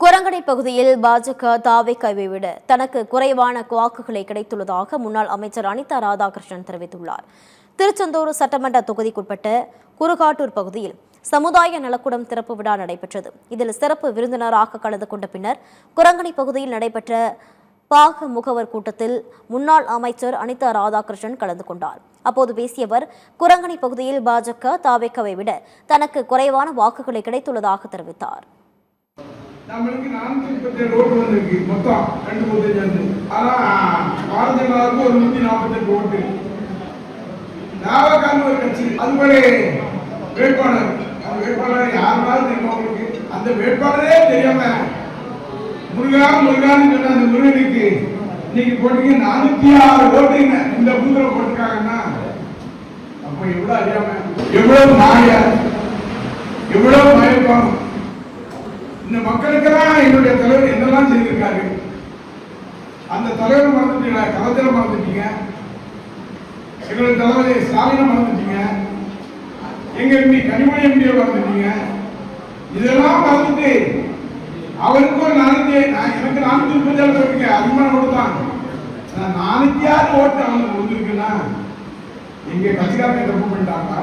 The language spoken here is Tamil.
குரங்கணி பகுதியில் பாஜக தாவேக்காவை விட தனக்கு குறைவான வாக்குகளை கிடைத்துள்ளதாக முன்னாள் அமைச்சர் அனிதா ராதாகிருஷ்ணன் தெரிவித்துள்ளார். திருச்செந்தூர் சட்டமன்ற தொகுதிக்குட்பட்ட குருகாட்டூர் பகுதியில் சமுதாய நலக்கூடம் திறப்பு விழா நடைபெற்றது. இதில் சிறப்பு விருந்தினராக கலந்து கொண்ட பின்னர் குரங்கணி பகுதியில் நடைபெற்ற பாக முகவர் கூட்டத்தில் முன்னாள் அமைச்சர் அனிதா ராதாகிருஷ்ணன் கலந்து கொண்டார். அப்போது பேசிய அவர், குரங்கணி பகுதியில் பாஜக தாவேக்காவை விட தனக்கு குறைவான வாக்குகளை கிடைத்துள்ளதாக தெரிவித்தார். நம்மளுக்கு 437 ஓட்டு வந்திருக்கு மொத்தம் 235. ஆனா பாரதிய ஜனதாவுக்கு ஒரு 148 ஓட்டு. நாவக்கான ஒரு கட்சி அது ஒரு வேட்பாளர். அந்த வேட்பாளர் யாருனாலும் தெரியும் உங்களுக்கு. அந்த வேட்பாளரே தெரியாம முருகான்னு சொன்ன அந்த முருகனுக்கு இன்னைக்கு போட்டீங்க 406 ஓட்டுங்க இந்த பூத்துல போட்டிருக்காங்கன்னா அப்ப எவ்வளவு அறியாம, எவ்வளவு மாயா, எவ்வளவு மயக்கம். இந்த மக்களுக்கெல்லாம் என்னுடைய தலைவர் என்னெல்லாம் செய்திருக்காரு. அந்த தலைவர் மறந்துட்டீங்க, கலைஞரை மறந்துட்டீங்க, எங்களுடைய தலைவரை ஸ்டாலினை மறந்துட்டீங்க, எங்க எம்பி கனிமொழி எம்பியை மறந்துட்டீங்க. இதெல்லாம் மறந்துட்டு அவருக்கு ஒரு எனக்கு 437 போட்டீங்க, அதிகமான ஓட்டு தான். 406 ஓட்டு அவனுக்கு வந்துருக்குன்னா எங்க கட்சிக்காரங்க தப்பு பண்ணிட்டாங்க.